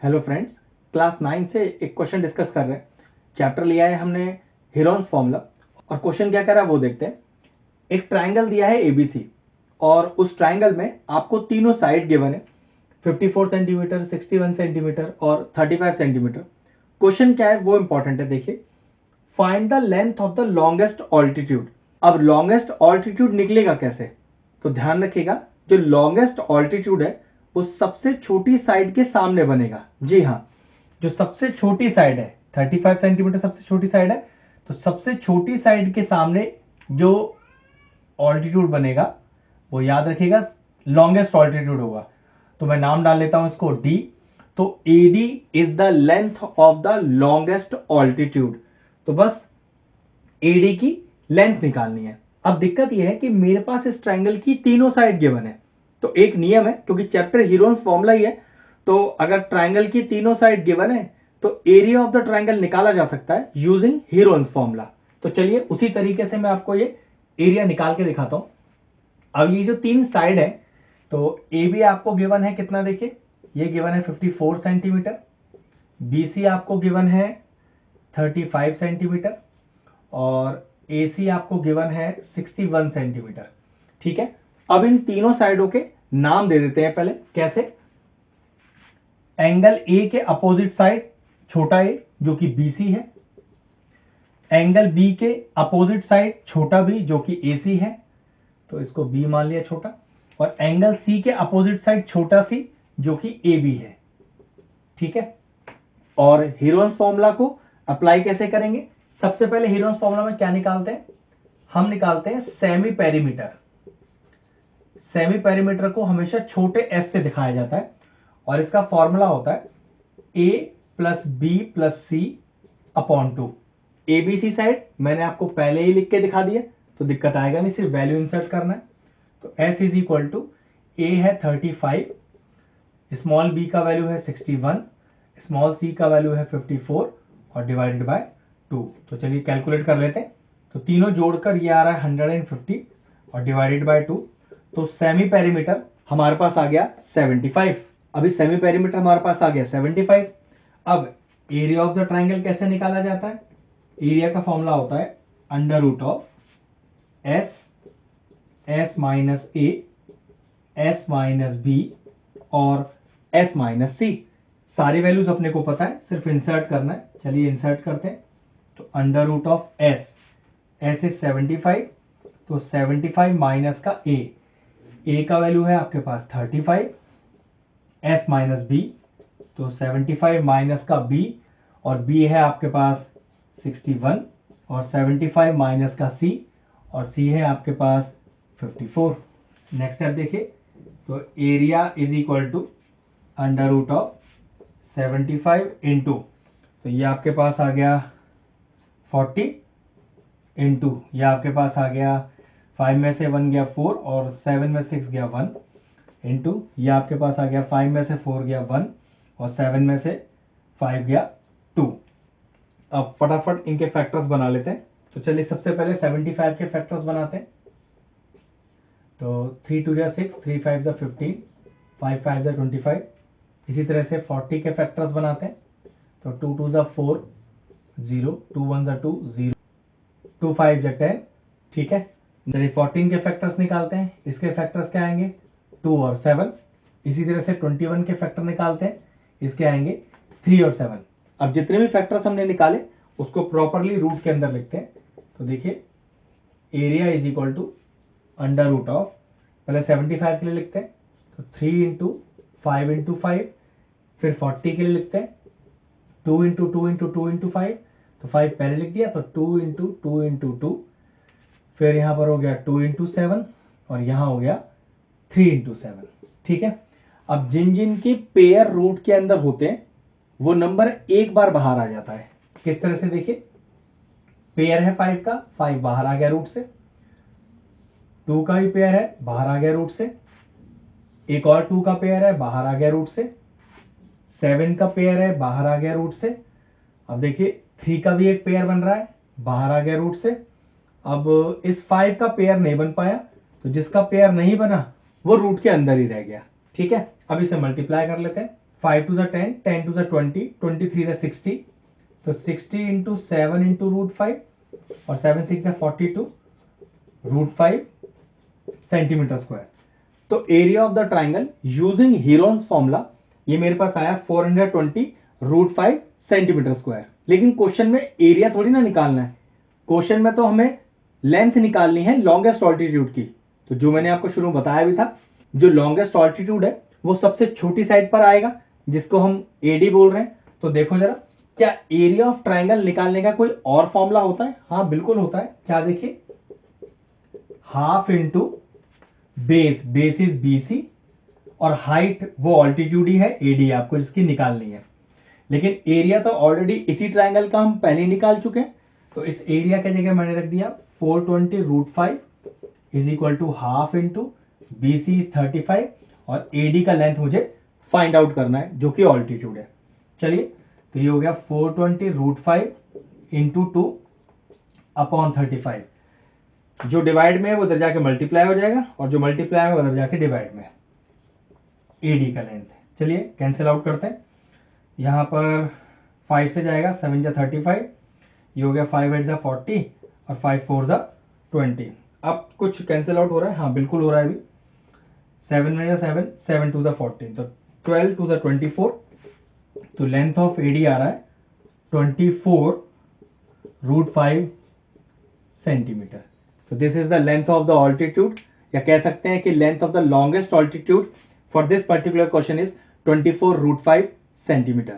Hello friends, class 9 से एक question discuss कर रहे हैं। चैप्टर लिया है हमने हीरोन्स फॉर्मूला और क्वेश्चन क्या कर रहा है वो देखते हैं। एक ट्रायंगल दिया है एबीसी और उस ट्रायंगल में आपको तीनों साइड गिवन है 54 सेंटीमीटर, 61 सेंटीमीटर और 35 सेंटीमीटर। क्वेश्चन क्या है वो इंपॉर्टेंट है। देखिए, find the length of the longest altitude. अब लॉन्गेस्ट ऑल्टीट्यूड निकलेगा कैसे, तो ध्यान रखिएगा, जो लॉन्गेस्ट ऑल्टीट्यूड है वो सबसे छोटी साइड के सामने बनेगा। जी हाँ, जो सबसे छोटी साइड है 35 सेंटीमीटर सबसे छोटी साइड है, तो सबसे छोटी साइड के सामने जो ऑल्टीट्यूड बनेगा वो याद रखिएगा लॉन्गेस्ट ऑल्टीट्यूड होगा। तो मैं नाम डाल लेता हूं इसको डी। तो AD is the length of the longest altitude. तो बस AD की लेंथ निकालनी है। अब दिक्कत यह है कि मेरे पास इस ट्रायंगल की तीनों साइड गिवन है, तो एक नियम है, क्योंकि चैप्टर हीरोन्स फॉर्मूला ही है, तो अगर ट्रायंगल की तीनों साइड गिवन है तो एरिया ऑफ द ट्रायंगल निकाला जा सकता है यूजिंग हीरोन्स फॉर्मूला। तो चलिए उसी तरीके से मैं आपको ये एरिया निकाल के दिखाता हूं। अब ये जो तीन साइड है, तो ए बी आपको गिवन है कितना, देखिए ये गिवन है 54 सेंटीमीटर, BC आपको गिवन है 35 सेंटीमीटर और AC आपको गिवन है 61 सेंटीमीटर। ठीक है, अब इन तीनों साइडों के नाम दे देते हैं। पहले कैसे, एंगल A के अपोजिट साइड छोटा a जो कि BC है, एंगल B के अपोजिट साइड छोटा b जो कि AC है, तो इसको B मान लिया छोटा, और एंगल C के अपोजिट साइड छोटा c जो कि AB है। ठीक है, और हीरोन्स फॉर्मूला को अप्लाई कैसे करेंगे। सबसे पहले हीरोन्स फॉर्मूला में क्या निकालते हैं, हम निकालते हैं सेमी पेरीमीटर। सेमी पेरीमीटर को हमेशा छोटे s से दिखाया जाता है और इसका फॉर्मूला होता है a plus B plus C upon 2। ABC side मैंने आपको पहले ही लिख के दिखा दिया, तो दिक्कत आएगा नहीं, सिर्फ वैल्यू इंसर्ट करना है। तो S is equal to A है 35, स्मॉल b का वैल्यू है 61, स्मॉल c का वैल्यू है 54 और डिवाइडेड बाय 2। तो चलिए कैलकुलेट कर लेते हैं। तो तीनों जोड़कर ये आ रहा है 150 और डिवाइडेड बाय 2। तो सेमी पेरीमीटर हमारे पास आ गया 75। अभी सेमी पेरीमीटर हमारे पास आ गया 75। अब एरिया ऑफ द ट्रायंगल कैसे निकाला जाता है। एरिया का फॉर्मूला होता है under root of S minus A, S minus B और S माइनस C। सारी वैल्यूज अपने को पता है, सिर्फ इंसर्ट करना है। चलिए इंसर्ट करते हैं। तो under root of S is 75, तो 75 माइनस का A का वैल्यू है आपके पास 35, S माइनस B, तो 75 माइनस का B और B है आपके पास 61 और 75 माइनस का C और C है आपके पास 54। नेक्स्ट स्टेप देखिए, तो area is equal to under root of 75 into, तो ये आपके पास आ गया 40 इंटू, ये आपके पास आ गया 5 में से 1 गया 4 और 7 में 6 गया 1 इंटू, ये आपके पास आ गया 5 में से 4 गया 1 और 7 में से 5 गया 2। अब फटाफट इनके फैक्टर्स बना लेते हैं। तो चलिए सबसे पहले 75 के फैक्टर्स बनाते हैं। तो 3 2 जा 6, 3 5 जा 15, 5 5 जा 25। इसी तरह से 40 के फैक्टर्स बनाते हैं। तो 2 2 जा 4, 0, 2 1 जा 2, 0, 2 5 जा 10। ठीक है, चलिए 14 के फैक्टर्स निकालते हैं। इसके फैक्टर्स क्या आएंगे 2 और 7। इसी तरह से 21 के फैक्टर निकालते हैं, इसके आएंगे 3 और 7। अब जितने भी फैक्टर्स हमने निकाले उसको प्रॉपरली रूट के अंदर लिखते हैं। तो देखिए area is equal to under root of, पहले 75 के लिए लिखते हैं, तो 3 इंटू 5 इंटू 5, फिर 40 के लिए लिखते हैं 2 इंटू 2 इंटू 2 इंटू 5, तो 5 पहले लिख दिया, तो 2 इंटू 2 इंटू 2, फिर यहां पर हो गया 2 इंटू 7 और यहां हो गया 3 इंटू 7। ठीक है, अब जिन जिन के पेयर रूट के अंदर होते हैं वो नंबर एक बार बाहर आ जाता है। किस तरह से, देखिए पेयर है 5 का, 5 बाहर आ गया रूट से, 2 का भी पेयर है बाहर आ गया रूट से, एक और 2 का पेयर है बाहर आ गया रूट से, 7 का पेयर है बाहर आ गया रूट से। अब देखिए 3 का भी एक पेयर बन रहा है बाहर आ गया रूट से। अब इस 5 का पेयर नहीं बन पाया, तो जिसका पेयर नहीं बना वो रूट के अंदर ही रह गया। ठीक है, अब इसे मल्टीप्लाई कर लेते हैं। 5 to the 10, 10 to the 20, 23 the 60, तो 60 into 7 into root 5 और 7 6 है 42 रूट 5 सेंटीमीटर स्क्वायर। तो area of the triangle using Heron's formula ये मेरे पास आया 420 रूट 5 सेंटीमीटर स्क्वायर। लेकिन क्वेश्चन में एरिया थोड़ी ना निकालना है, क्वेश्चन में तो हमें लेंथ निकालनी है लॉन्गेस्ट ऑल्टीट्यूड की। तो जो मैंने आपको शुरू में बताया भी था, जो लॉन्गेस्ट ऑल्टीट्यूड है वो सबसे छोटी साइड पर आएगा जिसको हम एडी बोल रहे हैं। तो देखो जरा, क्या एरिया ऑफ ट्राइंगल निकालने का कोई और फॉर्मूला होता है? हाँ बिल्कुल होता है। क्या देखिए, half into base, base is BC और हाइट वो ऑल्टीट्यूड ही है एडी आपको जिसकी निकालनी है। लेकिन एरिया तो ऑलरेडी इसी ट्राइंगल का हम पहले ही निकाल चुके हैं, तो इस एरिया की जगह मैंने रख दिया 420 root 5 is equal to half into BC is 35 और एडी का लेंथ मुझे फाइंड आउट करना है जो कि ऑल्टीट्यूड है। चलिए, तो ये हो गया 420 रूट 5 इंटू 2 अपॉन 35। जो डिवाइड में है वो उधर जाके मल्टीप्लाई हो जाएगा और जो मल्टीप्लाई है उधर जाके डिवाइड में है। एडी का लेंथ, चलिए कैंसिल आउट करते हैं। यहाँ पर 5 से जाएगा 7 जा 35, ये हो गया 5 8 जा 40 और 5 4 जा 20। अब कुछ कैंसिल आउट हो रहा है? हाँ बिल्कुल हो रहा है अभी। 7 में 7, 7 2 जा 14, तो 12 2 जा 24। तो लेंथ ऑफ एडी आ रहा है 24 रूट 5 सेंटीमीटर। तो this is the length of the altitude, या कह सकते हैं कि length of the longest altitude for this particular question is 24 root 5 centimetre.